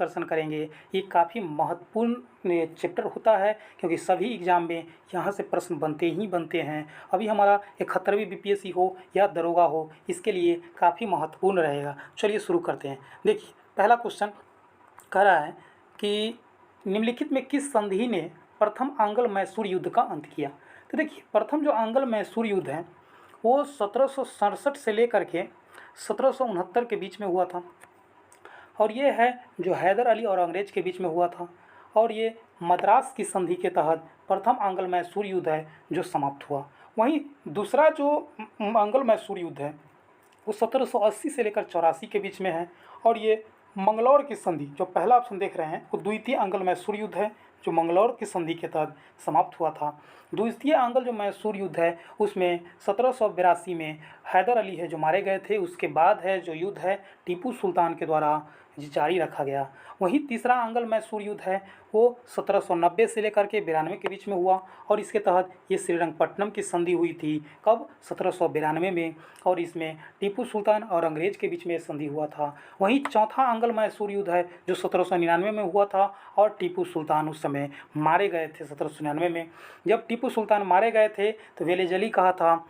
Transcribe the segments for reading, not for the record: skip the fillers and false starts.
Discussion करेंगे। ये काफ़ी महत्वपूर्ण चैप्टर होता है क्योंकि सभी एग्ज़ाम में यहाँ से प्रश्न बनते ही बनते हैं। अभी हमारा 71वीं बीपीएससी हो या दरोगा हो, इसके लिए काफ़ी महत्वपूर्ण रहेगा। चलिए शुरू करते हैं। देखिए पहला क्वेश्चन कह रहा है कि निम्नलिखित में किस संधि ने प्रथम आंग्ल मैसूर युद्ध का अंत किया। तो देखिए प्रथम जो आंग्ल मैसूर युद्ध है वो 1767 से लेकर के 1769 के बीच में हुआ था और ये है जो हैदर अली और अंग्रेज के बीच में हुआ था और ये मद्रास की संधि के तहत प्रथम आंग्ल मैसूर युद्ध है जो समाप्त हुआ। वहीं दूसरा जो आंग्ल मैसूर युद्ध है वो 1780 से लेकर 84 के बीच में है और ये मंगलौर की संधि जो पहला ऑप्शन देख रहे हैं वो द्वितीय आंग्ल मैसूर युद्ध है जो मंगलौर की संधि के तहत समाप्त हुआ था। द्वितीय आंग्ल जो मैसूर युद्ध है उसमें 1782 में हैदर अली है जो मारे गए थे। उसके बाद है जो युद्ध है टीपू सुल्तान के द्वारा जारी रखा गया। वहीं तीसरा आंग्ल मैसूर युद्ध है वो 1790 से लेकर के 92 के बीच में हुआ और इसके तहत ये श्रीरंगपट्टनम की संधि हुई थी। कब? 1792 में और इसमें टीपू सुल्तान और अंग्रेज के बीच में संधि हुआ था। वहीं चौथा आंग्ल मैसूर युद्ध है जो 1799 में हुआ था और टीपू सुल्तान उस समय मारे गए थे। 1799 में जब टीपू सुल्तान मारे गए थे तो वेलेजली कहा था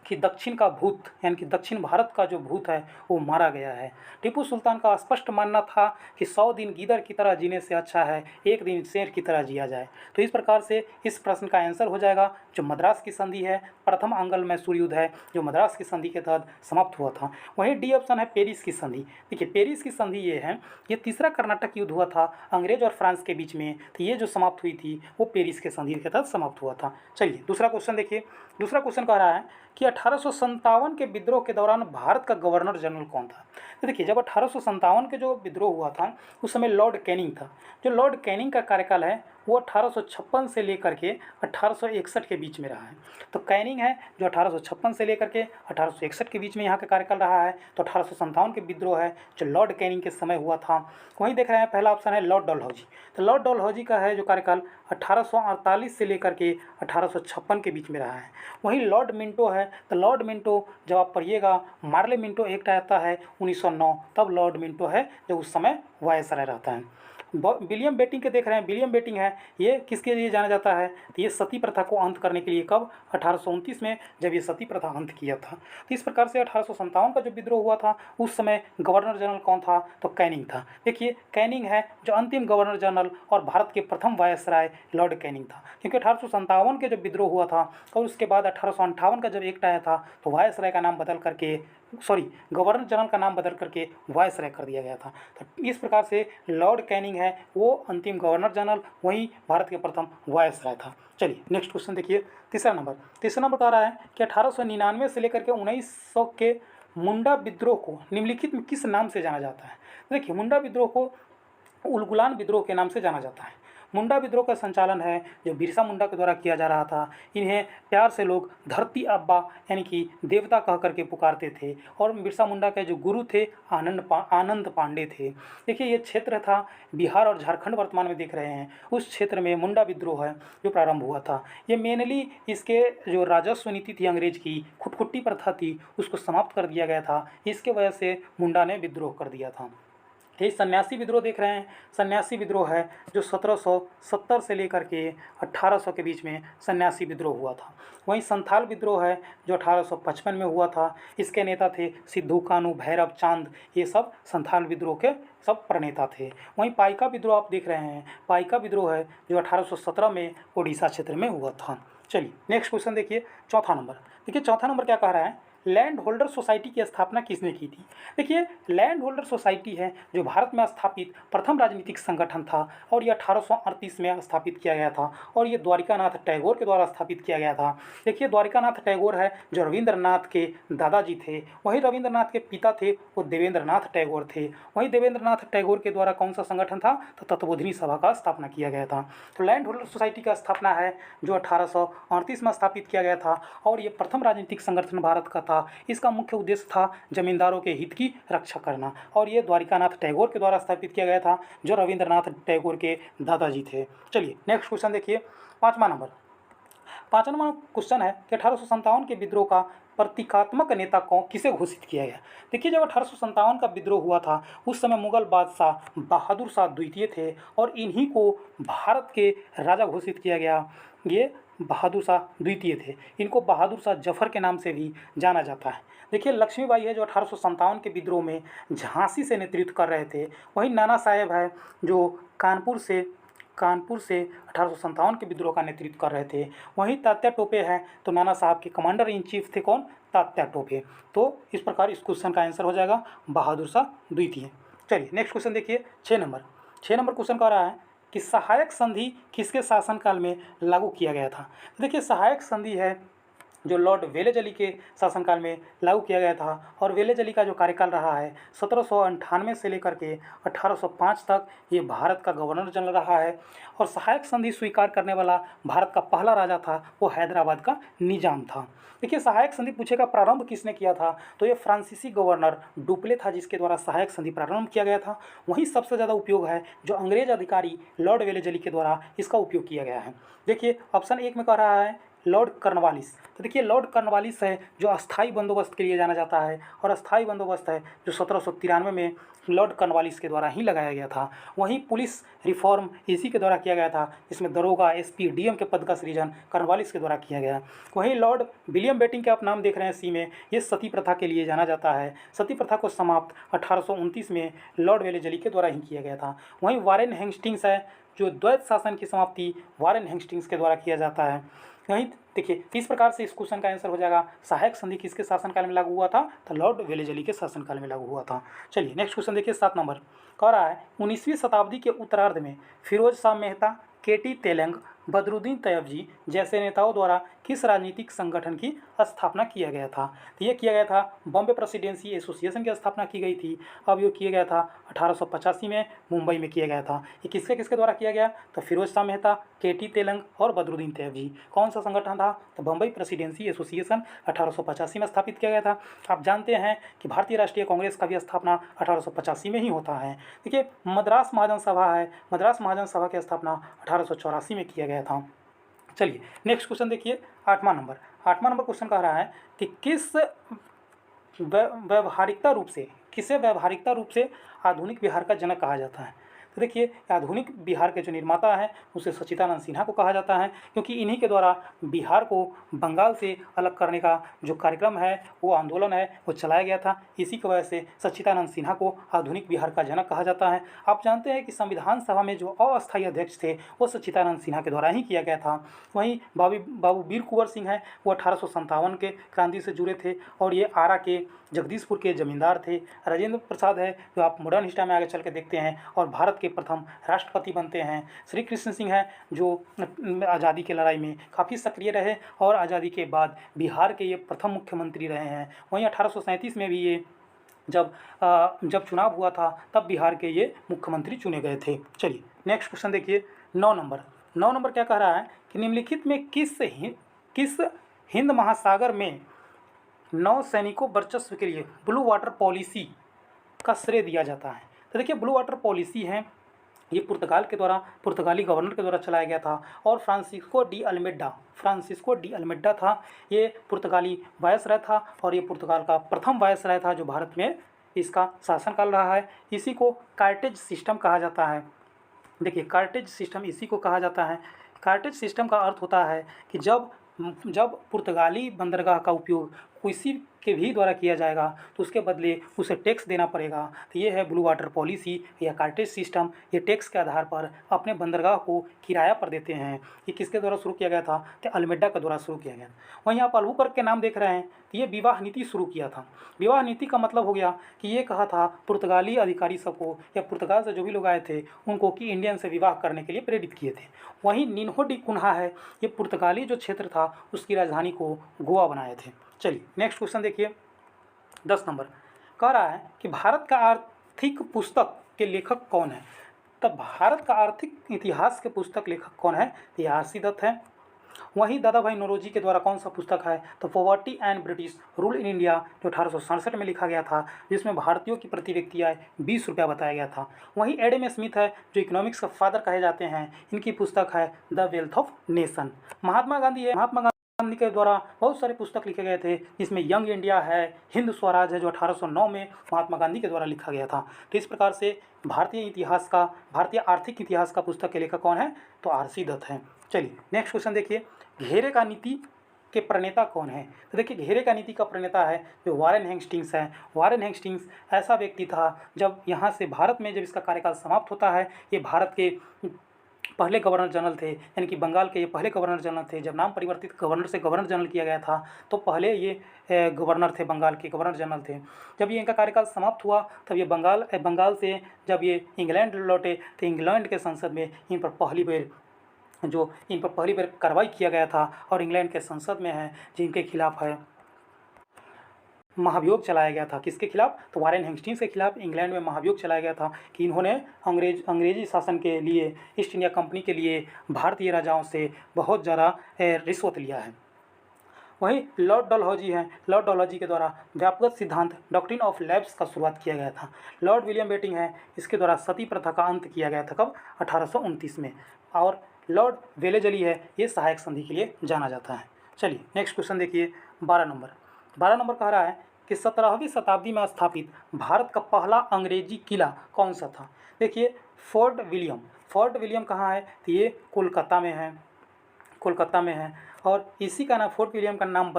कि दक्षिण का भूत यानी कि दक्षिण भारत का जो भूत है वो मारा गया है। टीपू सुल्तान का स्पष्ट मानना था कि 100 दिन गीदड़ की तरह जीने से अच्छा है एक दिन शेर की तरह जिया जाए। तो इस प्रकार से इस प्रश्न का आंसर हो जाएगा जो मद्रास की संधि है, प्रथम आंग्ल मैसूर युद्ध है जो मद्रास की संधि के तहत समाप्त हुआ था। वहीं डी ऑप्शन है पेरिस की संधि। देखिए पेरिस की संधि ये है, ये तीसरा कर्नाटक युद्ध हुआ था अंग्रेज और फ्रांस के बीच में, तो ये जो समाप्त हुई थी वो पेरिस के संधि के तहत समाप्त हुआ था। चलिए दूसरा क्वेश्चन देखिए। दूसरा क्वेश्चन कह रहा है कि 1857 के विद्रोह के दौरान भारत का गवर्नर जनरल कौन था। तो देखिए जब 1857 के जो विद्रोह हुआ था उस समय लॉर्ड कैनिंग था। जो लॉर्ड कैनिंग का कार्यकाल है वो 1856 से लेकर के 1861 के बीच में रहा है। तो कैनिंग है जो 1856 से लेकर के 1861 के बीच में यहाँ का कार्यकाल रहा है। तो 1857 के विद्रोह है जो लॉर्ड कैनिंग के समय हुआ था। वहीं देख रहे हैं पहला ऑप्शन है लॉर्ड डलहौजी। तो लॉर्ड डलहौजी का है जो कार्यकाल 1848 से लेकर के 1856 के बीच में रहा है। वहीं लॉर्ड मिंटो है, तो लॉर्ड मिंटो जब आप पढ़िएगा मार्ले मिंटो एक्ट आता है 1909, तब लॉर्ड मिंटो है जो उस समय वायसराय रहता है। विलियम बेटिंग के देख रहे हैं, विलियम बेटिंग है ये किसके लिए जाना जाता है, तो ये सती प्रथा को अंत करने के लिए कब 1829 में जब ये सती प्रथा अंत किया था। तो इस प्रकार से 1857 का जो विद्रोह हुआ था उस समय गवर्नर जनरल कौन था, तो कैनिंग था। देखिए कैनिंग है जो अंतिम गवर्नर जनरल और भारत के प्रथम वायसराय लॉर्ड कैनिंग था, क्योंकि 1857 के जब विद्रोह हुआ था और उसके बाद 1858 का जब एक्ट आया था तो वायसराय का नाम बदल करके गवर्नर जनरल का नाम बदल करके वायसराय कर दिया गया था। तो इस प्रकार से लॉर्ड कैनिंग है वो अंतिम गवर्नर जनरल, वहीं भारत के प्रथम वायसराय था। चलिए नेक्स्ट क्वेश्चन देखिए। तीसरा नंबर कह रहा है कि 1899 से लेकर के 1900 के मुंडा विद्रोह को निम्नलिखित में किस नाम से जाना जाता है। देखिए मुंडा विद्रोह को उलगुलान विद्रोह के नाम से जाना जाता है। मुंडा विद्रोह का संचालन है जो बिरसा मुंडा के द्वारा किया जा रहा था। इन्हें प्यार से लोग धरती अब्बा यानी कि देवता कह करके पुकारते थे और बिरसा मुंडा के जो गुरु थे आनंद पांडे थे। देखिए ये क्षेत्र था बिहार और झारखंड वर्तमान में देख रहे हैं, उस क्षेत्र में मुंडा विद्रोह है जो प्रारंभ हुआ था। ये मेनली इसके जो राजस्व नीति थी अंग्रेज की, खुटकुट्टी प्रथा थी, उसको समाप्त कर दिया गया था। इसके वजह से मुंडा ने विद्रोह कर दिया था। ये सन्यासी विद्रोह देख रहे हैं, सन्यासी विद्रोह है जो 1770 से लेकर के 1800 के बीच में सन्यासी विद्रोह हुआ था। वहीं संथाल विद्रोह है जो 1855 में हुआ था। इसके नेता थे सिद्धू कानू, भैरव चांद, ये सब संथाल विद्रोह के सब प्रणेता थे। वहीं पाइका विद्रोह आप देख रहे हैं, पाइका विद्रोह है जो 1817 में उड़ीसा क्षेत्र में हुआ था। चलिए नेक्स्ट क्वेश्चन देखिए। चौथा नंबर क्या कह रहा है, लैंड होल्डर सोसाइटी की स्थापना किसने की थी। देखिए लैंड होल्डर सोसाइटी है जो भारत में स्थापित प्रथम राजनीतिक संगठन था और ये 1838 में स्थापित किया गया था और ये द्वारिकानाथ टैगोर के द्वारा स्थापित किया गया था। देखिए द्वारिकानाथ टैगोर है जो रविंद्रनाथ के दादाजी थे, वहीं रविंद्रनाथ के पिता थे वो देवेंद्रनाथ टैगोर थे। वहीं देवेंद्रनाथ टैगोर के द्वारा कौन सा संगठन था, तो तत्वबोधिनी सभा का स्थापना किया गया था। तो लैंड होल्डर सोसाइटी का स्थापना है जो 1838 में स्थापित किया गया था और ये प्रथम राजनीतिक संगठन भारत का था। इसका मुख्य उद्देश्य था जमींदारों के हित की रक्षा करना और ये द्वारिकानाथ टैगोर के द्वारा स्थापित किया गया था जो रविंद्रनाथ टैगोर के दादाजी थे। चलिए नेक्स्ट क्वेश्चन देखिए। पांचवा नंबर क्वेश्चन है कि 1857 के विद्रोह का प्रतीकात्मक नेता कौन किसे घोषित किया गया? देखिए, जब 1857 का विद्रोह हुआ था उस समय मुगल बादशाह बहादुर शाह द्वितीय थे और इन्हीं को भारत के राजा घोषित किया गया। ये बहादुर शाह द्वितीय थे। इनको बहादुर शाह जफर के नाम से भी जाना जाता है। देखिए, लक्ष्मीबाई है जो 1857 के विद्रोह में झांसी से नेतृत्व कर रहे थे। वहीं नाना साहेब है जो कानपुर से 1857 के विद्रोह का नेतृत्व कर रहे थे। वहीं तात्या टोपे हैं तो नाना साहब के कमांडर इन चीफ थे कौन? तात्या टोपे। तो इस प्रकार इस क्वेश्चन का आंसर हो जाएगा बहादुर शाह द्वितीय। चलिए नेक्स्ट क्वेश्चन देखिए, 6 नंबर क्वेश्चन कह रहा है कि सहायक संधि किसके शासनकाल में लागू किया गया था? तो देखिए, सहायक संधि है जो लॉर्ड वेलेजली के शासनकाल में लागू किया गया था और वेलेजली का जो कार्यकाल रहा है 1798 से लेकर के 1805 तक ये भारत का गवर्नर जनरल रहा है। और सहायक संधि स्वीकार करने वाला भारत का पहला राजा था वो हैदराबाद का निजाम था। देखिए, सहायक संधि पूछेगा प्रारंभ किसने किया था? तो ये फ्रांसीसी गवर्नर डुप्ले था जिसके द्वारा सहायक संधि प्रारंभ किया गया था। वहीं सबसे ज़्यादा उपयोग है जो अंग्रेज अधिकारी लॉर्ड वेलेजली के द्वारा इसका उपयोग किया गया है। देखिए, ऑप्शन 1 में कह रहा है लॉर्ड कॉर्नवालिस। तो देखिए, लॉर्ड कॉर्नवालिस है जो अस्थाई बंदोबस्त के लिए जाना जाता है और अस्थाई बंदोबस्त है जो 1793 में लॉर्ड कॉर्नवालिस के द्वारा ही लगाया गया था। वहीं पुलिस रिफॉर्म इसी के द्वारा किया गया था जिसमें दरोगा, एसपी, डीएम के पद का सृजन कॉर्नवालिस के द्वारा किया गया। वहीं लॉर्ड विलियम बेटिंग के आप नाम देख रहे हैं सी में, ये सती प्रथा के लिए जाना जाता है। सती प्रथा को समाप्त 1829 में लॉर्ड वेलेजली के द्वारा ही किया गया था। वहीं वारेन हेस्टिंग्स है जो द्वैत शासन की समाप्ति वारेन हेस्टिंग्स के द्वारा किया जाता है। वहीं देखिए, इस प्रकार से इस क्वेश्चन का आंसर हो जाएगा सहायक संधि किसके शासनकाल में लागू हुआ था? तो लॉर्ड वेलेजली के शासनकाल में लागू हुआ था। चलिए नेक्स्ट क्वेश्चन देखिए, 7 नंबर कह रहा है 19वीं शताब्दी के उत्तरार्ध में फिरोज शाह मेहता, केटी तेलंग, बदरुद्दीन तैयबजी जैसे नेताओं द्वारा किस राजनीतिक संगठन की स्थापना किया गया था? तो ये किया गया था बॉम्बे प्रेसिडेंसी एसोसिएशन की स्थापना की गई थी। अब ये किया गया था 1885 में मुंबई में किया गया था। ये किसके किसके द्वारा किया गया? तो फिरोज शाह मेहता, केटी तेलंग और बदरुद्दीन तैयबजी। कौन सा संगठन था? तो बॉम्बे प्रेसिडेंसी एसोसिएशन 1885 में स्थापित किया गया था। आप जानते हैं कि भारतीय राष्ट्रीय कांग्रेस का भी स्थापना 1885 में ही होता है। देखिए, मद्रास महाजन सभा है, मद्रास महाजन सभा की स्थापना 1884 में किया गया था। चलिए नेक्स्ट क्वेश्चन देखिए, 8वां नंबर क्वेश्चन कह रहा है कि किसे व्यावहारिकता रूप से आधुनिक बिहार का जनक कहा जाता है? तो देखिए, आधुनिक बिहार के जो निर्माता हैं उसे सच्चिदानंद सिन्हा को कहा जाता है क्योंकि इन्हीं के द्वारा बिहार को बंगाल से अलग करने का जो कार्यक्रम है, वो आंदोलन है, वो चलाया गया था। इसी की वजह से सच्चिदानंद सिन्हा को आधुनिक बिहार का जनक कहा जाता है। आप जानते हैं कि संविधान सभा में जो अस्थायी अध्यक्ष थे वो सच्चिदानंद सिन्हा के द्वारा ही किया गया था। वहीं बाबू वीर कुंवर सिंह हैं, वो 1857 के क्रांति से जुड़े थे और ये आरा के जगदीशपुर के जमींदार थे। राजेंद्र प्रसाद है जो आप मॉडर्न हिस्ट्री में आगे चल के देखते हैं और भारत के प्रथम राष्ट्रपति बनते हैं। श्री कृष्ण सिंह हैं जो आज़ादी की लड़ाई में काफ़ी सक्रिय रहे और आज़ादी के बाद बिहार के ये प्रथम मुख्यमंत्री रहे हैं। वहीं 1837 में भी ये जब चुनाव हुआ था तब बिहार के ये मुख्यमंत्री चुने गए थे। चलिए नेक्स्ट क्वेश्चन देखिए, 9 नंबर क्या कह रहा है कि निम्नलिखित में किस हिंद महासागर में नौसैनिकों वर्चस्व के लिए ब्लू वाटर पॉलिसी का श्रेय दिया जाता है? तो देखिए, ब्लू वाटर पॉलिसी है ये पुर्तगाली गवर्नर के द्वारा चलाया गया था और फ्रांसिस्को डी अल्मेडा था ये पुर्तगाली वायसराय था और ये पुर्तगाल का प्रथम वायसराय था जो भारत में इसका शासनकाल रहा है। इसी को कार्टेज सिस्टम कहा जाता है। देखिए, कार्टेज सिस्टम इसी को कहा जाता है। कार्टेज सिस्टम का अर्थ होता है कि जब पुर्तगाली बंदरगाह का उपयोग किसी के भी द्वारा किया जाएगा तो उसके बदले उसे टैक्स देना पड़ेगा। तो ये है ब्लू वाटर पॉलिसी या कार्टेज सिस्टम। ये टैक्स के आधार पर अपने बंदरगाह को किराया पर देते हैं। ये किसके द्वारा शुरू किया गया था? तो अल्मेडा के द्वारा शुरू किया गया। वहीं आप अल्बुकर्क के नाम देख रहे हैं तो ये विवाह नीति शुरू किया था। विवाह नीति का मतलब हो गया कि ये कहा था पुर्तगाली अधिकारी सबको या पुर्तगाल से जो भी लोग आए थे उनको कि इंडियन से विवाह करने के लिए प्रेरित किए थे। वहीं निन्हो डी कुन्हा है, ये पुर्तगाली जो क्षेत्र था उसकी राजधानी को गोवा बनाए थे। चलिए नेक्स्ट क्वेश्चन देखिए, 10 नंबर कह रहा है कि भारत का आर्थिक पुस्तक के लेखक कौन है? तब भारत का आर्थिक इतिहास के पुस्तक लेखक कौन है? ये आर.सी. दत्त है। वहीं दादा भाई नौरोजी के द्वारा कौन सा पुस्तक है? तो poverty and British rule in India जो 1867 में लिखा गया था जिसमें भारतीयों की प्रति व्यक्ति आय 20 रुपया बताया गया था। वहीं एडम स्मिथ है जो इकोनॉमिक्स का फादर कहे जाते हैं, इनकी पुस्तक है the wealth of nation. Mahatma Gandhi Gandhi के द्वारा बहुत सारे पुस्तक लिखे गए थे, जिसमें यंग इंडिया है, हिंद स्वराज है, जो 1809 में महात्मा गांधी के द्वारा लिखा गया था। तो इस प्रकार से भारतीय आर्थिक इतिहास का पुस्तक के लेखक कौन है? तो आर.सी. दत्त हैं। चलिए नेक्स्ट क्वेश्चन देखिए, घेरे का नीति के प्रणेता कौन है? तो देखिए घेरे का नीति का प्रणेता है जो वारेन हेस्टिंग्स है। वारेन हेस्टिंग्स ऐसा व्यक्ति था, जब यहाँ से भारत में जब इसका कार्यकाल समाप्त होता है, ये भारत के पहले गवर्नर जनरल थे, यानी कि बंगाल के ये पहले गवर्नर जनरल थे। जब नाम परिवर्तित गवर्नर से गवर्नर जनरल किया गया था, तो पहले ये गवर्नर थे, बंगाल के गवर्नर जनरल थे। जब ये इनका कार्यकाल समाप्त हुआ, तब ये बंगाल से जब ये इंग्लैंड लौटे, तो इंग्लैंड के संसद में इन पर पहली बार कार्रवाई किया गया था, और इंग्लैंड के संसद में है जिनके खिलाफ है महाभियोग चलाया गया था। किसके खिलाफ? तो वारेन हेस्टिंग्स के खिलाफ इंग्लैंड में महाभियोग चलाया गया था कि इन्होंने अंग्रेजी शासन के लिए, ईस्ट इंडिया कंपनी के लिए भारतीय राजाओं से बहुत ज़्यादा रिश्वत लिया है। वहीं लॉर्ड डलहौजी हैं, लॉर्ड डलहौजी के द्वारा व्यापक सिद्धांत डॉक्ट्रिन ऑफ लैब्स का शुरुआत किया गया था। लॉर्ड विलियम बेटिंग है, इसके द्वारा सती प्रथा का अंत किया गया था। कब? 1829 में। और लॉर्ड वेलेजली है, ये सहायक संधि के लिए जाना जाता है। चलिए नेक्स्ट क्वेश्चन देखिए, 12 नंबर कह रहा है कि 17वीं शताब्दी में स्थापित भारत का पहला अंग्रेजी किला कौन सा था? देखिए फोर्ट विलियम कहाँ है? तो ये कोलकाता में है। और इसी का नाम फोर्ट विलियम का नाम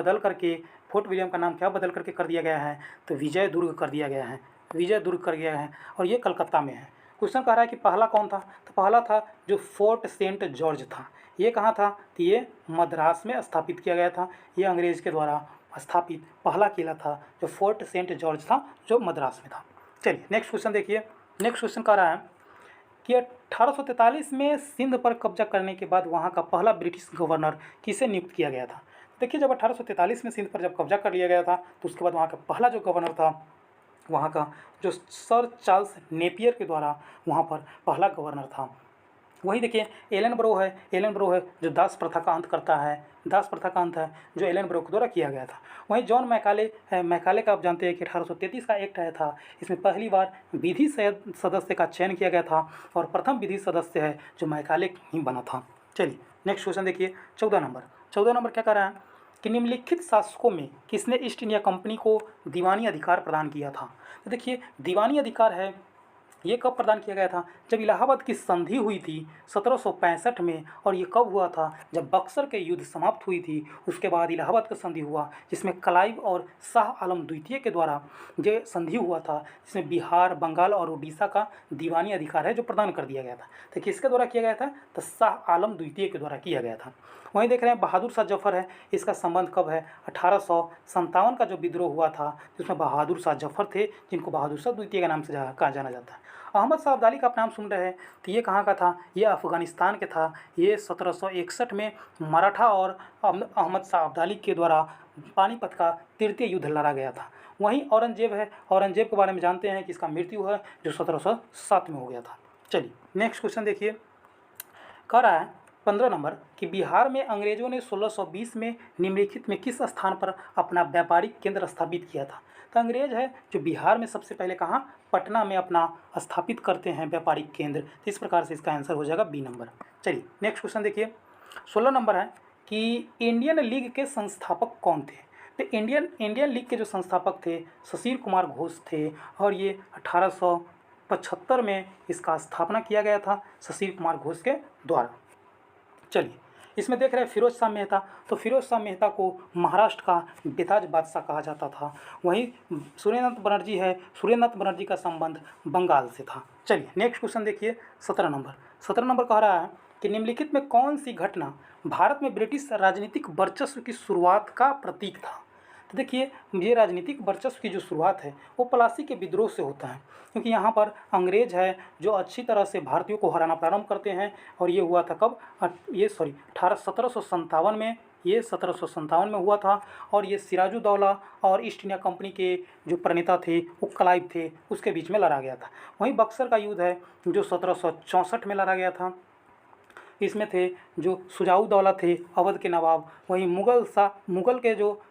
क्या बदल करके कर दिया गया है? तो विजय दुर्ग कर दिया गया है, और ये कलकत्ता में है। क्वेश्चन कह रहा है कि पहला कौन था? तो पहला था जो फोर्ट सेंट जॉर्ज था। ये कहाँ था? तो ये मद्रास में स्थापित किया गया था। ये अंग्रेज के द्वारा स्थापित पहला किला था, जो फोर्ट सेंट जॉर्ज था, जो मद्रास में था। चलिए नेक्स्ट क्वेश्चन देखिए। नेक्स्ट क्वेश्चन कह रहा है कि 1843 में सिंध पर कब्जा करने के बाद वहाँ का पहला ब्रिटिश गवर्नर किसे नियुक्त किया गया था? देखिए जब 1843 में सिंध पर जब कब्जा कर लिया गया था, तो उसके बाद वहाँ का पहला जो गवर्नर था, वहाँ का जो सर चार्ल्स नेपियर के द्वारा वहाँ पर पहला गवर्नर था। वही देखिए एलन ब्रो है जो दास प्रथा का अंत है, जो एलन ब्रो के द्वारा किया गया था। वहीं जॉन मैकाले का आप जानते हैं कि 1833 का एक्ट आया था। इसमें पहली बार विधि सदस्य का चयन किया गया था, और प्रथम विधि सदस्य है जो मैकाले ही बना था। चलिए नेक्स्ट क्वेश्चन देखिए, 14 नंबर क्या कर रहा है कि निम्नलिखित शासकों में किसने ईस्ट इंडिया कंपनी को दीवानी अधिकार प्रदान किया था? तो देखिए दीवानी अधिकार है, ये कब प्रदान किया गया था? जब इलाहाबाद की संधि हुई थी 1765 में। और ये कब हुआ था? जब बक्सर के युद्ध समाप्त हुई थी, उसके बाद इलाहाबाद का संधि हुआ, जिसमें क्लाइव और शाह आलम द्वितीय के द्वारा जो संधि हुआ था, जिसमें बिहार, बंगाल और उड़ीसा का दीवानी अधिकार है जो प्रदान कर दिया गया था। तो किसके द्वारा किया गया था? तो शाह आलम द्वितीय के द्वारा किया गया था। वहीं देख रहे हैं बहादुर शाह जफर है, इसका संबंध कब है? 1857 का जो विद्रोह हुआ था, जिसमें बहादुर शाह जफर थे, जिनको बहादुर शाह द्वितीय के नाम से कहा जाना जाता है। अहमद शाह अब्दाली का आप नाम सुन रहे हैं, तो ये कहाँ का था? ये अफ़गानिस्तान के था। ये 1761 में मराठा और अहमद शाह अब्दाली के द्वारा पानीपत का तृतीय युद्ध लड़ा गया था। वहीं औरंगजेब है, औरंगजेब के बारे में जानते हैं कि इसका मृत्यु है जो 1707 में हो गया था। चलिए नेक्स्ट क्वेश्चन देखिए, कह रहा है 15 नंबर कि बिहार में अंग्रेजों ने 1620 में निम्नलिखित में किस स्थान पर अपना व्यापारिक केंद्र स्थापित किया था? तो अंग्रेज है जो बिहार में सबसे पहले कहाँ? पटना में अपना स्थापित करते हैं व्यापारिक केंद्र। तो इस प्रकार से इसका आंसर हो जाएगा बी नंबर। चलिए नेक्स्ट क्वेश्चन देखिए, 16 नंबर है कि इंडियन लीग के संस्थापक कौन थे? तो इंडियन लीग के जो संस्थापक थे सुशील कुमार घोष थे, और ये 1875 में इसका स्थापना किया गया था सुशील कुमार घोष के द्वारा। चलिए इसमें देख रहे हैं फिरोज शाह मेहता, तो फिरोज शाह मेहता को महाराष्ट्र का बेताज बादशाह कहा जाता था। वहीं सूर्यनाथ बनर्जी का संबंध बंगाल से था। चलिए नेक्स्ट क्वेश्चन देखिए, 17 नंबर कह रहा है कि निम्नलिखित में कौन सी घटना भारत में ब्रिटिश राजनीतिक वर्चस्व की शुरुआत का प्रतीक था? तो देखिए ये राजनीतिक वर्चस्व की जो शुरुआत है वो प्लासी के विद्रोह से होता है, क्योंकि यहाँ पर अंग्रेज है जो अच्छी तरह से भारतीयों को हराना प्रारंभ करते हैं। और ये हुआ था कब? 1757 में, ये 1757 में हुआ था। और ये सिराजुद्दौला और ईस्ट इंडिया कंपनी के जो प्रणेता थे वो क्लाइव थे, उसके बीच में लड़ा गया था। वहीं बक्सर का युद्ध है जो 1764 में लड़ा गया था। इसमें थे जो सुजाउद्दौला थे अवध के नवाब, वहीं मुगल के जो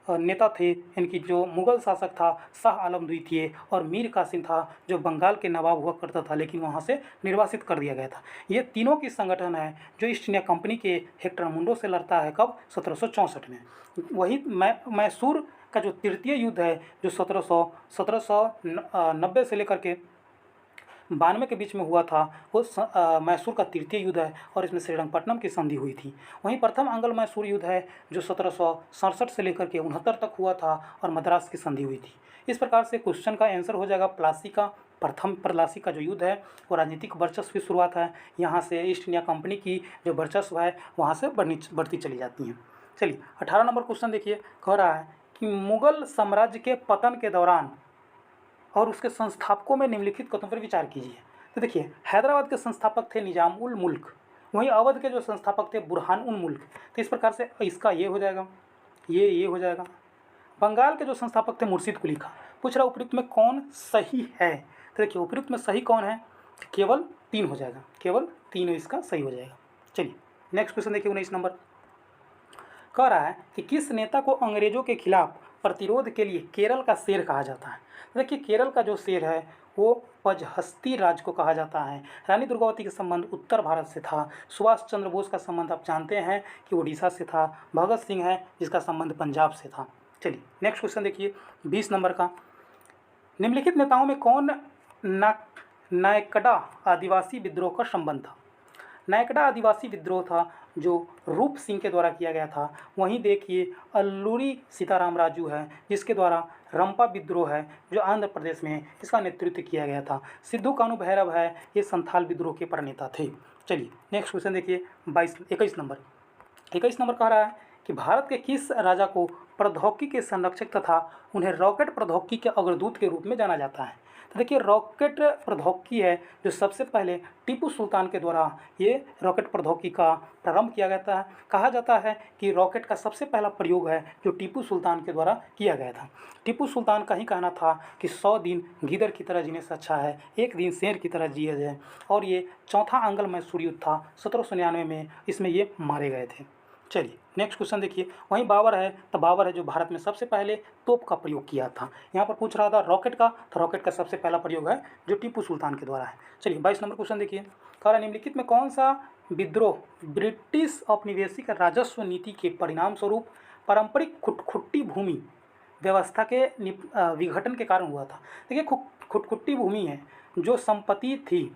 नेता थे, इनकी जो मुग़ल शासक था शाह आलम द्वितीय, और मीर कासिम था जो बंगाल के नवाब हुआ करता था, लेकिन वहाँ से निर्वासित कर दिया गया था। ये तीनों की संगठन है जो ईस्ट इंडिया कंपनी के हेक्टर मुंडो से लड़ता है, कब? 1764 में। वही मैसूर का जो तृतीय युद्ध है जो 1790 से लेकर के 92 के बीच में हुआ था, वो मैसूर का तृतीय युद्ध है और इसमें श्रीरंगपट्टनम की संधि हुई थी। वहीं प्रथम आंग्ल मैसूर युद्ध है जो 1767 से लेकर के 69 तक हुआ था और मद्रास की संधि हुई थी। इस प्रकार से क्वेश्चन का आंसर हो जाएगा प्लासी का। प्रथम प्लासी का जो युद्ध है वो राजनीतिक वर्चस्व की शुरुआत है, यहाँ से ईस्ट इंडिया कंपनी की जो वर्चस्व है वहाँ से बढ़ती चली जाती हैं। चलिए 18 नंबर क्वेश्चन देखिए, कह रहा है कि मुगल साम्राज्य के पतन के दौरान और उसके संस्थापकों में निम्नलिखित कथनों पर विचार कीजिए। तो देखिए, हैदराबाद के संस्थापक थे निजाम उल मुल्क, वहीं अवध के जो संस्थापक थे बुरहान उल मुल्क। तो इस प्रकार से इसका ये हो जाएगा, ये हो जाएगा। बंगाल के जो संस्थापक थे मुर्शिद कुली खां। पूछ रहा उपयुक्त में कौन सही है? तो देखिए, उपयुक्त में सही कौन है? केवल 3 हो जाएगा, केवल 3 इसका सही हो जाएगा। चलिए नेक्स्ट क्वेश्चन देखिए, 19 नंबर कह रहा है कि किस नेता को अंग्रेजों के खिलाफ प्रतिरोध के लिए केरल का शेर कहा जाता है? देखिए, केरल का जो शेर है वो पजहस्ती राज को कहा जाता है। रानी दुर्गावती का संबंध उत्तर भारत से था। सुभाष चंद्र बोस का संबंध आप जानते हैं कि उड़ीसा से था। भगत सिंह है जिसका संबंध पंजाब से था। चलिए नेक्स्ट क्वेश्चन देखिए, 20 नंबर का, निम्नलिखित नेताओं में कौन नायकड़ा आदिवासी विद्रोह का संबंध था? नायकड़ा आदिवासी विद्रोह था जो रूप सिंह के द्वारा किया गया था। वहीं देखिए अल्लूरी सीताराम राजू है जिसके द्वारा रंपा विद्रोह है जो आंध्र प्रदेश में है, इसका नेतृत्व किया गया था। सिद्धू कानू भैरव है, ये संथाल विद्रोह के प्रणेता थे। चलिए नेक्स्ट क्वेश्चन देखिए, 21 नंबर। 21 नंबर कह रहा है कि भारत के किस राजा को प्रौद्योगिकी के संरक्षक तथा उन्हें रॉकेट प्रौद्योगिकी के अग्रदूत के रूप में जाना जाता है? तो देखिए, रॉकेट प्रौद्योगिकी है जो सबसे पहले टीपू सुल्तान के द्वारा ये रॉकेट प्रौद्योगिकी का प्रारंभ किया गया था। कहा जाता है कि रॉकेट का सबसे पहला प्रयोग है जो टीपू सुल्तान के द्वारा किया गया था। टीपू सुल्तान का ही कहना था कि 100 दिन गीदड़ की तरह जीने से अच्छा है 1 दिन शेर की तरह जिया जाए। और ये चौथा आंग्ल मैसूर युद्ध था 1799 में, इसमें ये मारे गए थे। चलिए नेक्स्ट क्वेश्चन देखिए, वहीं बाबर है, तो बाबर है जो भारत में सबसे पहले तोप का प्रयोग किया था। यहाँ पर पूछ रहा था रॉकेट का, तो रॉकेट का सबसे पहला प्रयोग है जो टीपू सुल्तान के द्वारा है। चलिए 22 नंबर क्वेश्चन देखिए, कह रहा निम्नलिखित में कौन सा विद्रोह ब्रिटिश औपनिवेशिक राजस्व नीति के परिणाम स्वरूप पारंपरिक खुटखुट्टी भूमि व्यवस्था के विघटन के कारण हुआ था? देखिए, खुटखुट्टी भूमि है जो संपत्ति थी,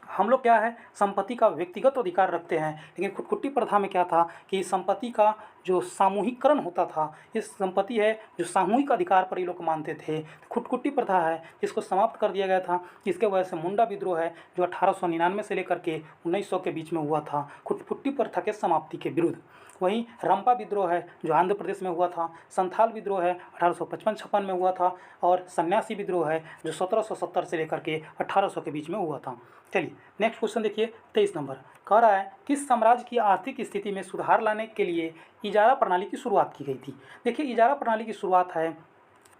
हम लोग क्या है संपत्ति का व्यक्तिगत अधिकार रखते हैं, लेकिन खुटखुट्टी प्रथा में क्या था कि संपत्ति का जो सामूहिकरण होता था, इस संपत्ति है जो सामूहिक अधिकार पर ये लोग मानते थे। खुटखुट्टी प्रथा है जिसको समाप्त कर दिया गया था। इसके वजह से मुंडा विद्रोह है जो 1899 से लेकर के 1900 के बीच में हुआ था, खुटखुट्टी प्रथा के समाप्ति के विरुद्ध। वहीं रंपा विद्रोह है जो आंध्र प्रदेश में हुआ था। संथाल विद्रोह है 1855-56 में हुआ था। और सन्यासी विद्रोह है जो 1770 से लेकर के 1800 के बीच में हुआ था। चलिए नेक्स्ट क्वेश्चन देखिए, 23 नंबर कह रहा है किस साम्राज्य की आर्थिक स्थिति में सुधार लाने के लिए इजारा प्रणाली की शुरुआत की गई थी? देखिए, इजारा प्रणाली की शुरुआत है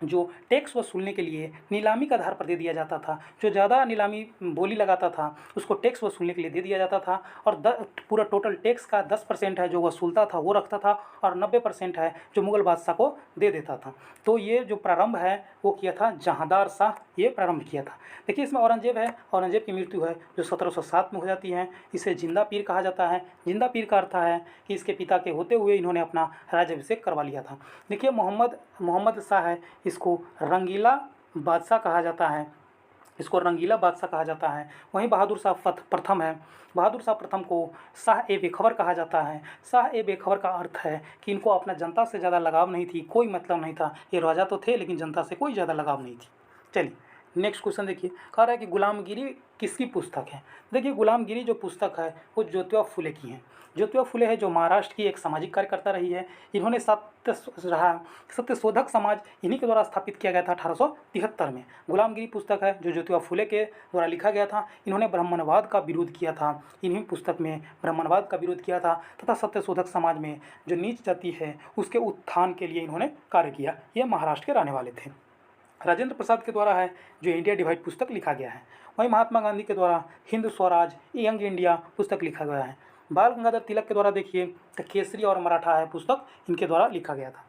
जो टैक्स वसूलने के लिए नीलामी के आधार पर दे दिया जाता था। जो ज़्यादा नीलामी बोली लगाता था उसको टैक्स वसूलने के लिए दे दिया जाता था। और पूरा टोटल टैक्स का 10% है जो वसूलता था वो रखता था और 90% है जो मुग़ल बादशाह को दे देता था। तो ये जो प्रारंभ है वो किया था जहांदार शाह, ये प्रारंभ किया था। देखिए, इसमें औरंगजेब है, औरंगजेब की मृत्यु है जो 1707 में हो जाती है। इसे जिंदा पीर कहा जाता है। जिंदा पीर का अर्थ है कि इसके पिता के होते हुए इन्होंने अपना राज्याभिषेक करवा लिया था। देखिए, मोहम्मद शाह है, इसको रंगीला बादशाह कहा जाता है, इसको रंगीला बादशाह कहा जाता है। वहीं बहादुर शाह प्रथम है, बहादुर शाह प्रथम को शाह ए बेखबर कहा जाता है। शाह ए बेखबर का अर्थ है कि इनको अपना जनता से ज़्यादा लगाव नहीं थी, कोई मतलब नहीं था। ये राजा तो थे लेकिन जनता से कोई ज़्यादा लगाव नहीं थी। चलिए नेक्स्ट क्वेश्चन देखिए, कह रहा है कि गुलामगिरी किसकी पुस्तक है? देखिए, गुलामगिरी जो पुस्तक है वो ज्योतिबा फुले की है। ज्योतिबा फुले है जो महाराष्ट्र की एक सामाजिक कार्यकर्ता रही है। इन्होंने सत्यशोधक समाज इन्हीं के द्वारा स्थापित किया गया था 1873 में। गुलामगिरी पुस्तक है जो ज्योतिबा फुले के द्वारा लिखा गया था। इन्होंने ब्राह्मणवाद का विरोध किया था, इन्हीं पुस्तक में ब्राह्मणवाद का विरोध किया था तथा सत्यशोधक समाज में जो नीच जाति है उसके उत्थान के लिए इन्होंने कार्य किया। ये महाराष्ट्र के रहने वाले थे। राजेंद्र प्रसाद के द्वारा है जो इंडिया डिवाइड पुस्तक लिखा गया है। वहीं महात्मा गांधी के द्वारा हिंद स्वराज यंग इंडिया पुस्तक लिखा गया है। बाल गंगाधर तिलक के द्वारा देखिए तो केसरी और मराठा है पुस्तक इनके द्वारा लिखा गया था।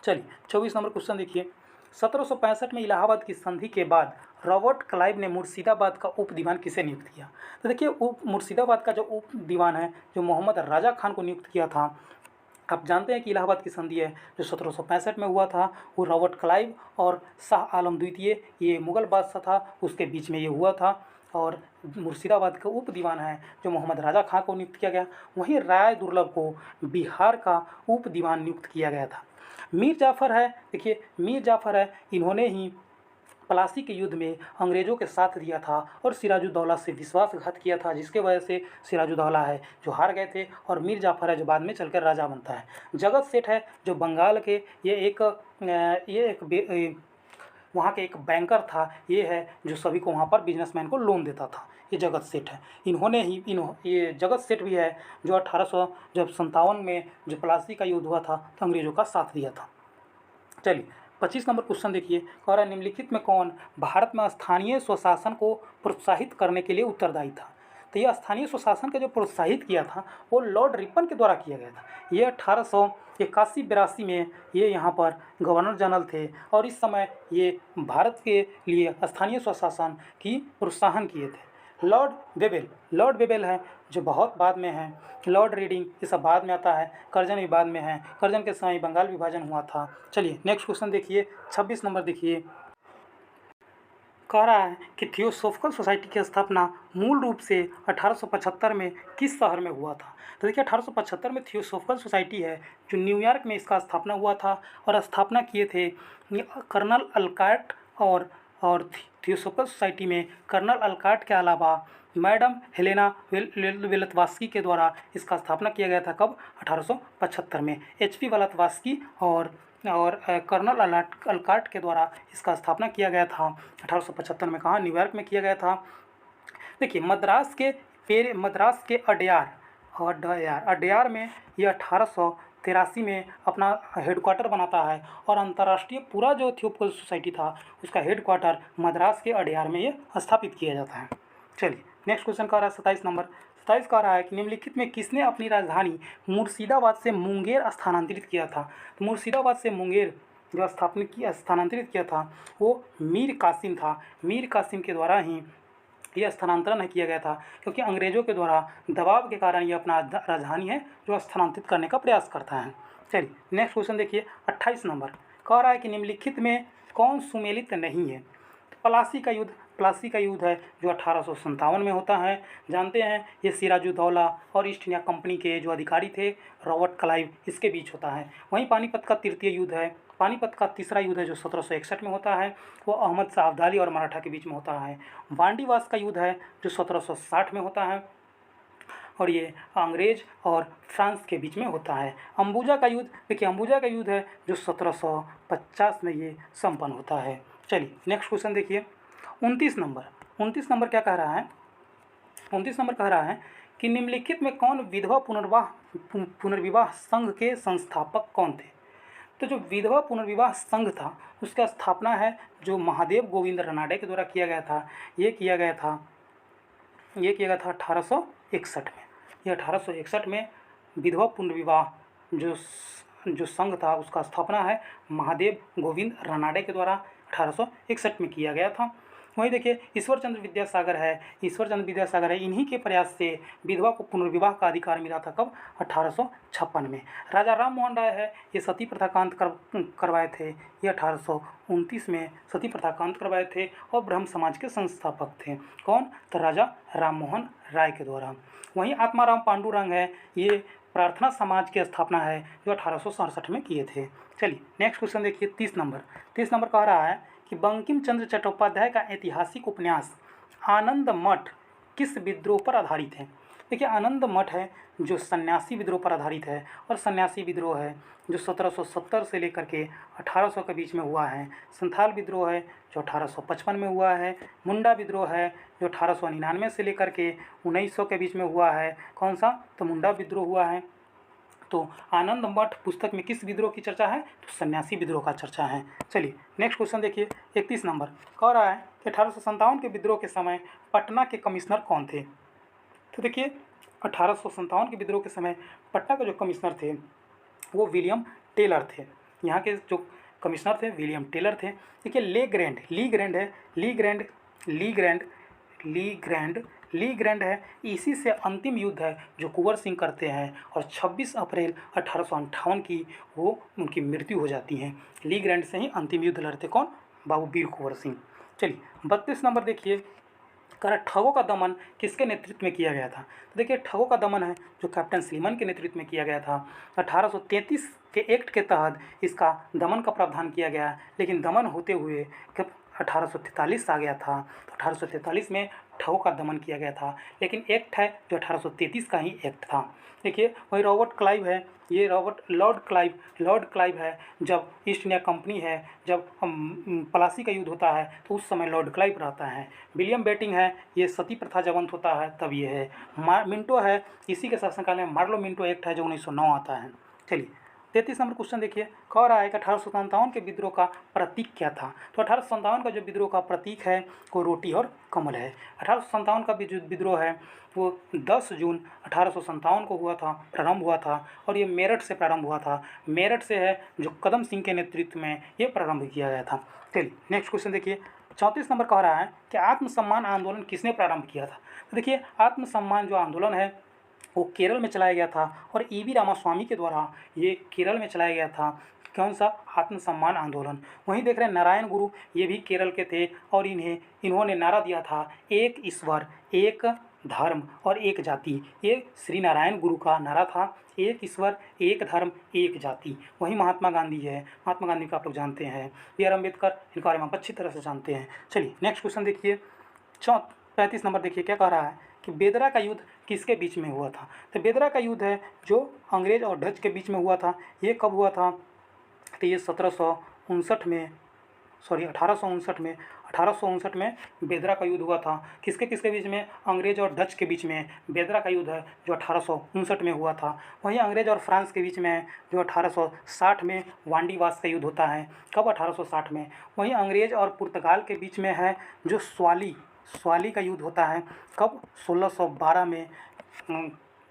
चलिए 24 नंबर क्वेश्चन देखिए। 1765 में इलाहाबाद की संधि के बाद रॉबर्ट क्लाइव ने मुर्शिदाबाद का उप दीवान किसे नियुक्त किया? तो देखिए मुर्शिदाबाद का जो उप दीवान है जो मोहम्मद राजा खान को नियुक्त किया था। आप जानते हैं कि इलाहाबाद की संधि है जो 1765 में हुआ था, वो रॉबर्ट क्लाइव और शाह आलम द्वितीय, ये मुगल बादशाह था, उसके बीच में ये हुआ था। और मुर्शिदाबाद का उप दीवान है जो मोहम्मद राजा खां को नियुक्त किया गया। वहीं राय दुर्लभ को बिहार का उप दीवान नियुक्त किया गया था। मीर जाफ़र है, देखिए मीर जाफ़र है, इन्होंने ही प्लासी के युद्ध में अंग्रेज़ों के साथ दिया था और सिराजुद्दौला से विश्वासघात किया था, जिसके वजह से सिराजुद्दौला है जो हार गए थे और मीर जाफ़र है जो बाद में चलकर राजा बनता है। जगत सेठ है जो बंगाल के वहाँ के एक बैंकर था, ये है जो सभी को वहाँ पर बिजनेसमैन को लोन देता था, ये जगत सेठ है। इन्होंने ही ये जगत सेठ भी है जो 1857 में जो प्लासी का युद्ध हुआ था तो अंग्रेज़ों का साथ दिया था। चलिए 25 नंबर क्वेश्चन देखिए, कह रहा है निम्नलिखित में कौन भारत में स्थानीय स्वशासन को प्रोत्साहित करने के लिए उत्तरदायी था? तो यह स्थानीय स्वशासन का जो प्रोत्साहित किया था वो लॉर्ड रिपन के द्वारा किया गया था। ये 1881-82 में ये यहाँ पर गवर्नर जनरल थे और इस समय ये भारत के लिए स्थानीय स्वशासन की प्रोत्साहन किए थे। लॉर्ड वेबल है जो बहुत बाद में है। लॉर्ड रीडिंग ये सब बाद में आता है। कर्जन भी बाद में है, कर्जन के समय बंगाल विभाजन हुआ था। चलिए नेक्स्ट क्वेश्चन देखिए, 26 नंबर देखिए। कह रहा है कि थियोसॉफिकल सोसाइटी की स्थापना मूल रूप से 1875 में किस शहर में हुआ था? तो देखिए 1875 में थियोसॉफिकल सोसाइटी है जो न्यूयॉर्क में इसका स्थापना हुआ था और स्थापना किए थे कर्नल अलकाट और थियोसॉफिकल सोसाइटी में कर्नल अलकाट के अलावा मैडम हेलेना वेलतवास्की के द्वारा इसका स्थापना किया गया था। कब? 1875 में HP वेलतवास्की और कर्नल अलकाट के द्वारा इसका स्थापना किया गया था 1875 में। कहाँ? न्यूयॉर्क में किया गया था। देखिए मद्रास के अडयार में ये 1883 में अपना हेडक्वार्टर बनाता है और अंतर्राष्ट्रीय पूरा जो थियोसॉफिकल सोसाइटी था उसका हेडक्वार्टर मद्रास के अडयार में ये स्थापित किया जाता है। चलिए नेक्स्ट क्वेश्चन कह रहा है 27 नंबर। 27 कह रहा है कि निम्नलिखित में किसने अपनी राजधानी मुर्शिदाबाद से मुंगेर स्थानांतरित किया था? तो मुर्शिदाबाद से मुंगेर जो स्थानांतरित किया था वो मीर कासिम था। मीर कासिम के द्वारा ही यह स्थानांतरण किया गया था क्योंकि अंग्रेज़ों के द्वारा दबाव के कारण ये अपना राजधानी है जो स्थानांतरित करने का प्रयास करता है। चलिए नेक्स्ट क्वेश्चन देखिए 28 नंबर। कह रहा है कि निम्नलिखित में कौन सुमेलित नहीं है? प्लासी का युद्ध है जो 1857 में होता है। जानते हैं ये सिराजुद्दौला और ईस्ट इंडिया कंपनी के जो अधिकारी थे रॉबर्ट क्लाइव, इसके बीच होता है। वहीं पानीपत का तृतीय युद्ध है। पानीपत का तीसरा युद्ध है जो 1761 में होता है, वो अहमद शाह अब्दाली और मराठा के बीच में होता है। वांडीवास का युद्ध है जो 1760 में होता है और ये अंग्रेज और फ्रांस के बीच में होता है। अंबुजा का युद्ध, देखिए अंबुजा का युद्ध है जो 1750 में ये संपन्न होता है। चलिए नेक्स्ट क्वेश्चन देखिए 29 नंबर क्या कह रहा है? 29 नंबर कह रहा है कि निम्नलिखित में कौन विधवा पुनर्विवाह संघ के संस्थापक कौन थे? तो जो विधवा पुनर्विवाह संघ था उसका स्थापना है जो महादेव गोविंद रनाडे के द्वारा किया गया था। ये किया गया था 1861 में। ये 1861 में विधवा पुनर्विवाह जो संघ था उसका स्थापना है महादेव गोविंद रनाडे के द्वारा 1861 में किया गया था। वहीं देखिए ईश्वरचंद्र विद्यासागर है, इन्हीं के प्रयास से विधवा को पुनर्विवाह का अधिकार मिला था। कब? 1856 में। राजा राम मोहन राय है, ये सती प्रथा का अंत करवाए थे। ये 1829 में सती प्रथा का अंत करवाए थे और ब्रह्म समाज के संस्थापक थे। कौन? तो राजा राम मोहन राय के द्वारा। वहीं आत्माराम पांडुरंग है, ये प्रार्थना समाज की स्थापना है जो 1867 में किए थे। चलिए नेक्स्ट क्वेश्चन देखिए 30 नंबर कह रहा है कि बंकिम चंद्र चट्टोपाध्याय का ऐतिहासिक उपन्यास आनंद मठ किस विद्रोह पर आधारित है? देखिए आनंद मठ है जो सन्यासी विद्रोह पर आधारित है और सन्यासी विद्रोह है जो 1770 से लेकर के 1800 के बीच में हुआ है। संथाल विद्रोह है जो 1855 में हुआ है। मुंडा विद्रोह है जो 1899 से लेकर के 1900 के बीच में हुआ है। कौन सा? तो मुंडा विद्रोह हुआ है। तो आनंद मठ पुस्तक में किस विद्रोह की चर्चा है? तो सन्यासी विद्रोह का चर्चा है। चलिए नेक्स्ट क्वेश्चन देखिए 31 नंबर कह रहा है कि 1857 के विद्रोह के समय पटना के कमिश्नर कौन थे? तो देखिए 1857 के विद्रोह के समय पटना के जो कमिश्नर थे वो विलियम टेलर थे। यहाँ के जो कमिश्नर थे विलियम टेलर थे। देखिए ली ग्रैंड है। इसी से अंतिम युद्ध है जो कुंवर सिंह करते हैं और 26 अप्रैल 1858 की वो उनकी मृत्यु हो जाती है। ली ग्रैंड से ही अंतिम युद्ध लड़ते कौन? बाबू वीर कुंवर सिंह। चलिए 32 नंबर देखिए, कह रहा ठगों का दमन किसके नेतृत्व में किया गया था? तो देखिए ठगों का दमन है जो कैप्टन स्लीमन के नेतृत्व में किया गया था। 1833 के एक्ट के तहत इसका दमन का प्रावधान किया गया, लेकिन दमन होते हुए कब 1843 आ गया था, तो 1843 में ठगों का दमन किया गया था, लेकिन एक्ट है जो 1833 का ही एक्ट था। देखिए वही रॉबर्ट क्लाइव है, ये लॉर्ड क्लाइव है। जब ईस्ट इंडिया कंपनी है, जब प्लासी का युद्ध होता है तो उस समय लॉर्ड क्लाइव रहता है। विलियम बेटिंग है, ये सती प्रथा जब अंत होता है तब ये है। मिंटो है, इसी के शासनकाल में मार्लो मिंटो एक्ट है जो 1909 आता है। चलिए 33 नंबर क्वेश्चन देखिए, कह रहा है कि 1857 के विद्रोह का प्रतीक क्या था? तो 1857 का जो विद्रोह का प्रतीक है वो रोटी और कमल है। 1857 का जो विद्रोह है वो 10 जून 1857 को हुआ था, प्रारंभ हुआ था, और ये मेरठ से प्रारंभ हुआ था। मेरठ से है जो कदम सिंह के नेतृत्व में ये प्रारंभ किया गया था। चलिए नेक्स्ट क्वेश्चन देखिए, 34 नंबर कह रहा है कि आत्मसम्मान आंदोलन किसने प्रारंभ किया था? तो देखिए आत्मसम्मान जो आंदोलन है वो केरल में चलाया गया था और ईवी रामास्वामी के द्वारा ये केरल में चलाया गया था। कौन सा? आत्मसम्मान आंदोलन। वहीं देख रहे हैं नारायण गुरु, ये भी केरल के थे और इन्होंने नारा दिया था एक ईश्वर एक धर्म और एक जाति। ये श्री नारायण गुरु का नारा था, एक ईश्वर एक धर्म एक जाति। वहीं महात्मा गांधी है, महात्मा गांधी को आप लोग जानते हैं, B.R. अम्बेडकर, इनके बारे में आप अच्छी तरह से जानते हैं। चलिए नेक्स्ट क्वेश्चन देखिए, 35 नंबर देखिए क्या कह रहा है कि बेदरा का युद्ध किसके बीच में हुआ था? तो बेदरा का युद्ध है जो अंग्रेज और डच के बीच में हुआ था। ये कब हुआ था? तो ये 1859 में 1859 में बेदरा का युद्ध हुआ था। किसके किसके बीच में? अंग्रेज और डच के बीच में बेदरा का युद्ध है जो 1859 में हुआ था। वहीं अंग्रेज और फ्रांस के बीच में है जो 1860 में वांडीवास का युद्ध होता है। कब? 1860 में। वहीं अंग्रेज और पुर्तगाल के बीच में है जो स्वाली का युद्ध होता है। कब? 1612 में।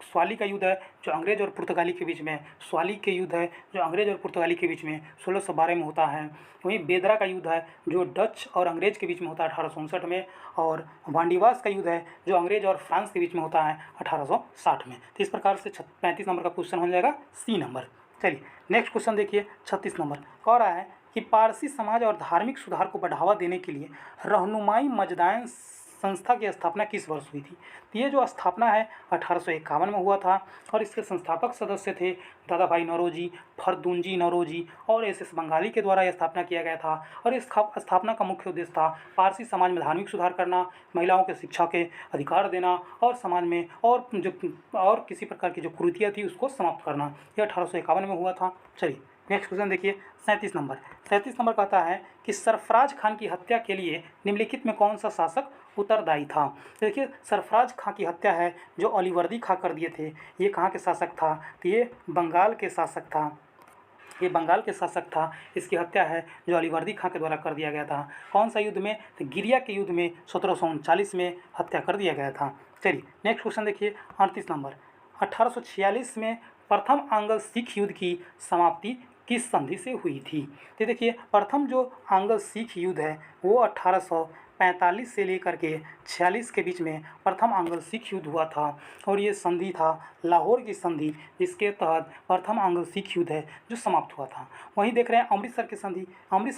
स्वाली का युद्ध है जो अंग्रेज और पुर्तगाली के बीच में, स्वाली के युद्ध है जो अंग्रेज और पुर्तगाली के बीच में 1612 में होता है। वहीं बेदरा का युद्ध है जो डच और अंग्रेज के बीच में होता है 1859 में, और वांडीवास का युद्ध है जो अंग्रेज और फ्रांस के बीच में होता है 1860 में। तो इस प्रकार से 35 नंबर का क्वेश्चन हो जाएगा C नंबर। चलिए नेक्स्ट क्वेश्चन देखिए, 36 नंबर कह रहा है कि पारसी समाज और धार्मिक सुधार को बढ़ावा देने के लिए रहनुमाई मजदाइन संस्था की स्थापना किस वर्ष हुई थी? तो ये जो स्थापना है 1851 में हुआ था और इसके संस्थापक सदस्य थे दादा भाई नौरोजी, फरदुंजी नौरोजी और SS बंगाली के द्वारा यह स्थापना किया गया था। और इस स्थापना का मुख्य उद्देश्य था पारसी समाज में धार्मिक सुधार करना, महिलाओं के शिक्षा के अधिकार देना और समाज में और किसी प्रकार की जो कुरीतियाँ थी उसको समाप्त करना। यह 1851 में हुआ था। चलिए नेक्स्ट क्वेश्चन देखिए, 37 नंबर कहता है कि सरफराज खान की हत्या के लिए निम्नलिखित में कौन सा शासक उत्तरदायी था? देखिए सरफराज खां की हत्या है जो अलीवर्दी खां कर दिए थे। ये कहाँ के शासक था? तो ये बंगाल के शासक था। इसकी हत्या है जो अलीवर्दी खां के द्वारा कर दिया गया था। कौन सा युद्ध में? तो गिरिया के युद्ध में 1739 में हत्या कर दिया गया था। चलिए नेक्स्ट क्वेश्चन देखिए, 38 नंबर, 1846 में प्रथम आंग्ल सिख युद्ध की समाप्ति किस संधि से हुई थी? तो देखिए प्रथम जो आंग्ल सिख युद्ध है वो 1845 से लेकर के 46 के बीच में प्रथम आंग्ल सिख युद्ध हुआ था और ये संधि था लाहौर की संधि, जिसके तहत प्रथम आंग्ल सिख युद्ध है जो समाप्त हुआ था। वहीं देख रहे हैं अमृतसर